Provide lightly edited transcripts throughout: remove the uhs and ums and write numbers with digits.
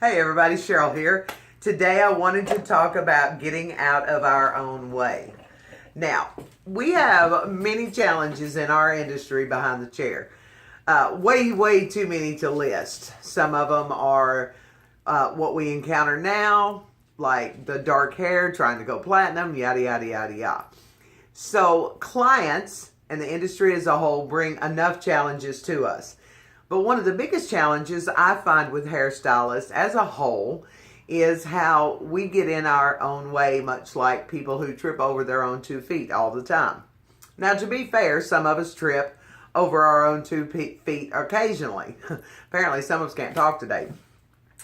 Hey everybody, Cheryl here. Today I wanted to talk about getting out of our own way. Now, we have many challenges in our industry behind the chair. Way too many to list. Some of them are what we encounter now, like the dark hair, trying to go platinum, yada, yada, yada, yada. So clients and the industry as a whole bring enough challenges to us. But one of the biggest challenges I find with hairstylists as a whole is how we get in our own way, much like people who trip over their own 2 feet all the time. Now, to be fair, some of us trip over our own 2 feet occasionally. Apparently, some of us can't talk today.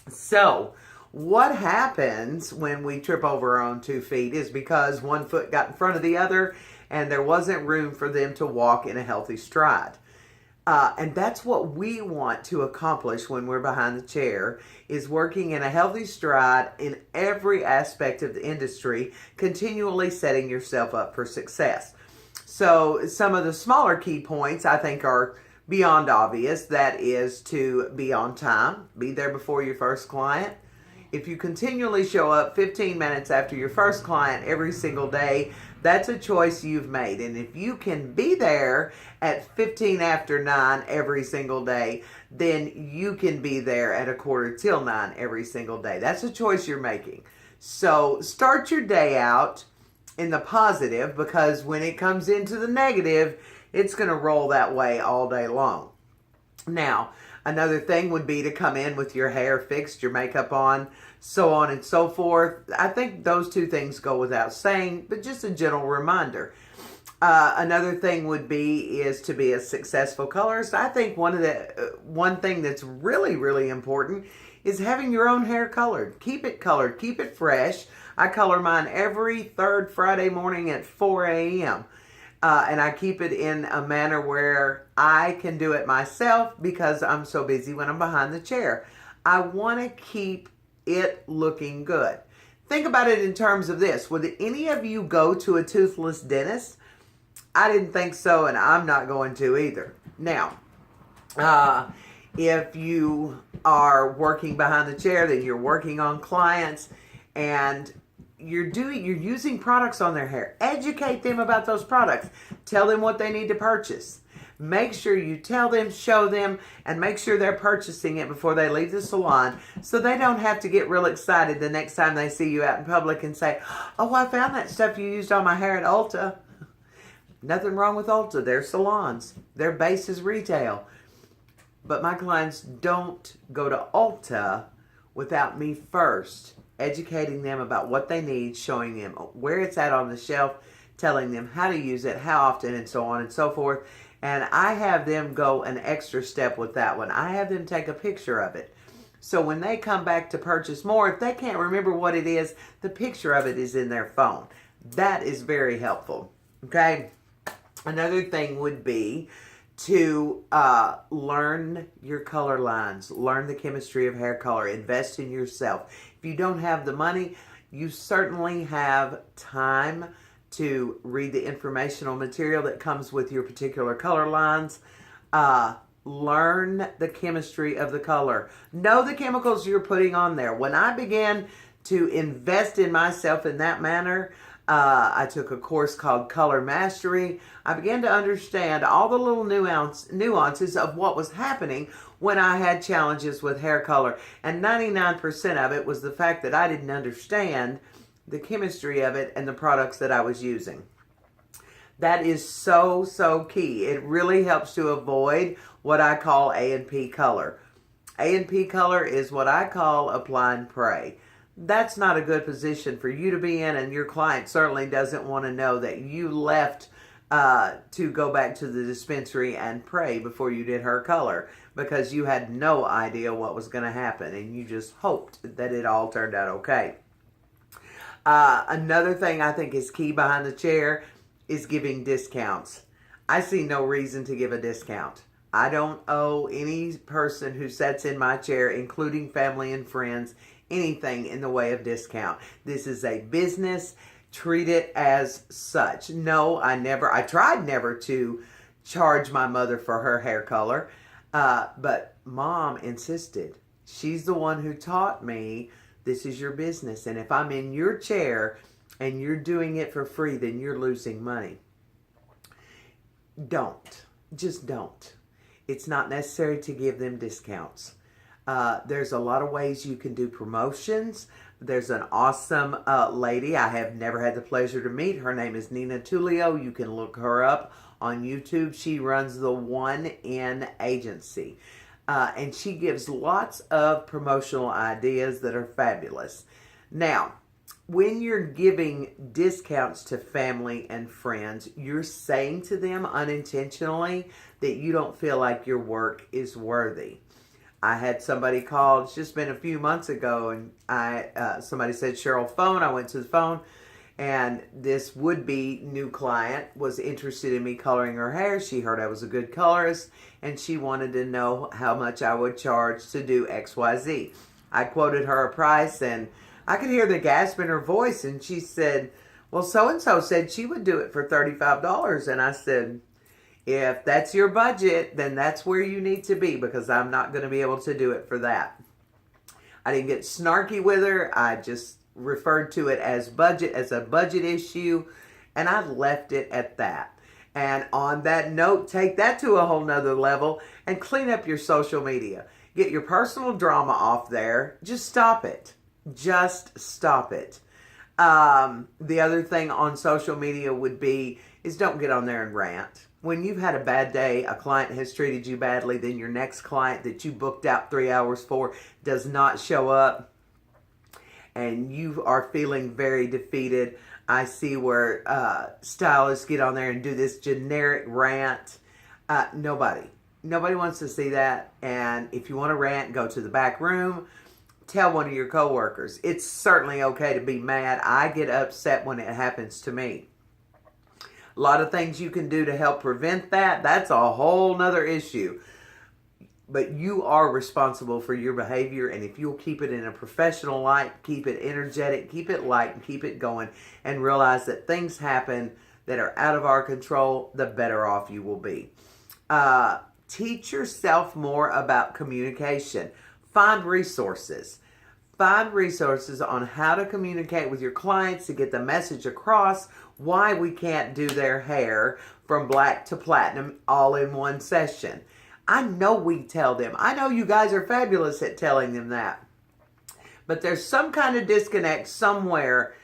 So, what happens when we trip over our own 2 feet is because one foot got in front of the other and there wasn't room for them to walk in a healthy stride. And that's what we want to accomplish when we're behind the chair, is working in a healthy stride in every aspect of the industry, continually setting yourself up for success. So some of the smaller key points I think are beyond obvious. That is to be on time, be there before your first client. If you continually show up 15 minutes after your first client every single day, that's a choice you've made. And if you can be there at 15 after 9 every single day, then you can be there at 8:45 every single day. That's a choice you're making. So start your day out in the positive, because when it comes into the negative, it's going to roll that way all day long. Now, another thing would be to come in with your hair fixed, your makeup on, so on and so forth. I think those two things go without saying, but just a gentle reminder. Another thing would be is to be a successful colorist. I think one thing that's really important is having your own hair colored. Keep it fresh. I color mine every third Friday morning at 4 a.m. And I keep it in a manner where I can do it myself because I'm so busy when I'm behind the chair. I want to keep it looking good. Think about it in terms of this. Would any of you go to a toothless dentist? I didn't think so, and I'm not going to either. Now, if you are working behind the chair, then you're working on clients, and you're using products on their hair. Educate them about those products. Tell them what they need to purchase. Make sure you tell them, show them, and make sure they're purchasing it before they leave the salon, so they don't have to get real excited the next time they see you out in public and say, "Oh, I found that stuff you used on my hair at Ulta." Nothing wrong with Ulta. They're salons. Their base is retail. But my clients don't go to Ulta without me first educating them about what they need, showing them where it's at on the shelf, telling them how to use it, how often, and so on and so forth. And I have them go an extra step with that one. I have them take a picture of it. So when they come back to purchase more, if they can't remember what it is, the picture of it is in their phone. That is very helpful. Okay? Another thing would be to learn your color lines, learn the chemistry of hair color, invest in yourself. If you don't have the money, you certainly have time to read the informational material that comes with your particular color lines. Learn the chemistry of the color. Know the chemicals you're putting on there. When I began to invest in myself in that manner, I took a course called Color Mastery. I began to understand all the little nuances of what was happening when I had challenges with hair color. And 99% of it was the fact that I didn't understand the chemistry of it and the products that I was using. That is so key. It really helps to avoid what I call A&P color. A&P color is what I call apply and pray. That's not a good position for you to be in, and your client certainly doesn't want to know that you left to go back to the dispensary and pray before you did her color, because you had no idea what was going to happen and you just hoped that it all turned out okay. Another thing I think is key behind the chair is giving discounts. I see no reason to give a discount. I don't owe any person who sits in my chair, including family and friends, anything in the way of discount. This is a business. Treat it as such. No, I tried never to charge my mother for her hair color, but Mom insisted. She's the one who taught me this is your business. And if I'm in your chair and you're doing it for free, then you're losing money. Don't. Just don't. It's not necessary to give them discounts. There's a lot of ways you can do promotions. There's an awesome lady I have never had the pleasure to meet. Her name is Nina Tullio. You can look her up on YouTube. She runs the One In Agency. And she gives lots of promotional ideas that are fabulous. Now, when you're giving discounts to family and friends, you're saying to them unintentionally that you don't feel like your work is worthy. I had somebody call, it's just been a few months ago, and somebody said, Cheryl, phone. I went to the phone, and this would-be new client was interested in me coloring her hair. She heard I was a good colorist, and she wanted to know how much I would charge to do XYZ. I quoted her a price, and I could hear the gasp in her voice, and she said, well, so-and-so said she would do it for $35. And I said, if that's your budget, then that's where you need to be, because I'm not going to be able to do it for that. I didn't get snarky with her. I just referred to it as a budget issue, and I left it at that. And on that note, take that to a whole nother level and clean up your social media. Get your personal drama off there. Just stop it. Just stop it. The other thing on social media would be is don't get on there and rant. When you've had a bad day, a client has treated you badly, then your next client that you booked out 3 hours for does not show up, and you are feeling very defeated. I see where stylists get on there and do this generic rant. Nobody wants to see that. And if you want to rant, go to the back room. Tell one of your coworkers. It's certainly okay to be mad. I get upset when it happens to me. A lot of things you can do to help prevent that. That's a whole nother issue. But you are responsible for your behavior, and if you'll keep it in a professional light, keep it energetic, keep it light, and keep it going, and realize that things happen that are out of our control, the better off you will be. Teach yourself more about communication. Find resources. Find resources on how to communicate with your clients to get the message across why we can't do their hair from black to platinum all in one session. I know we tell them. I know you guys are fabulous at telling them that. But there's some kind of disconnect somewhere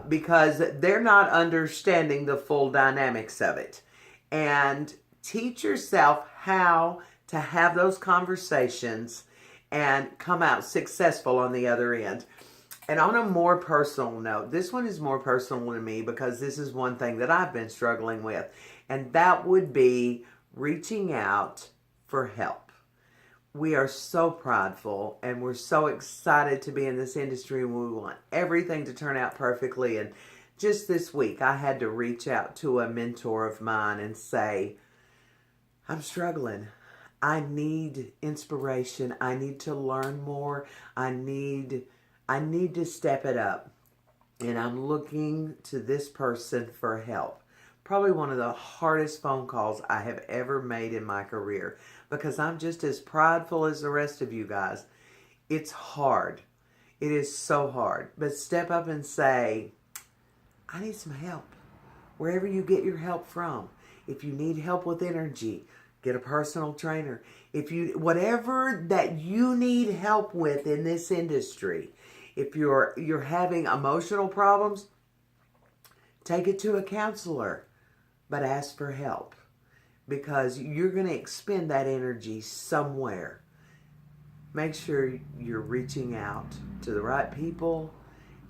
because they're not understanding the full dynamics of it. And teach yourself how to have those conversations and come out successful on the other end. And on a more personal note, this one is more personal to me because this is one thing that I've been struggling with. And that would be reaching out for help. We are so prideful and we're so excited to be in this industry, and we want everything to turn out perfectly. And just this week, I had to reach out to a mentor of mine and say, I'm struggling. I need inspiration. I need to learn more. I need to step it up. And I'm looking to this person for help. Probably one of the hardest phone calls I have ever made in my career, because I'm just as prideful as the rest of you guys. It's hard. It is so hard. But step up and say, I need some help. Wherever you get your help from. If you need help with energy, get a personal trainer. If you, whatever that you need help with in this industry, if you're having emotional problems, take it to a counselor, but ask for help, because you're going to expend that energy somewhere. Make sure you're reaching out to the right people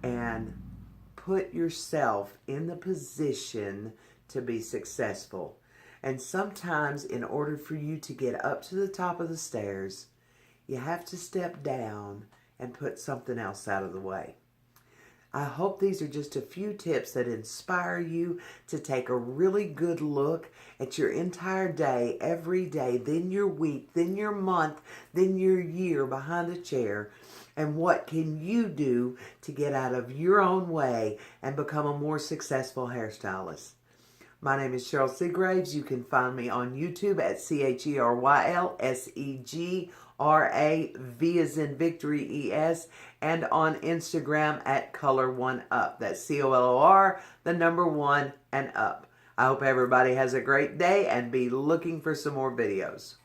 and put yourself in the position to be successful. And sometimes in order for you to get up to the top of the stairs, you have to step down and put something else out of the way. I hope these are just a few tips that inspire you to take a really good look at your entire day, every day, then your week, then your month, then your year behind the chair, and what can you do to get out of your own way and become a more successful hairstylist. My name is Cheryl Segraves. You can find me on YouTube at CherylSeg RAV as in Victory ES, and on Instagram at color1up. That's COLOR, the number 1 and up. I hope everybody has a great day and be looking for some more videos.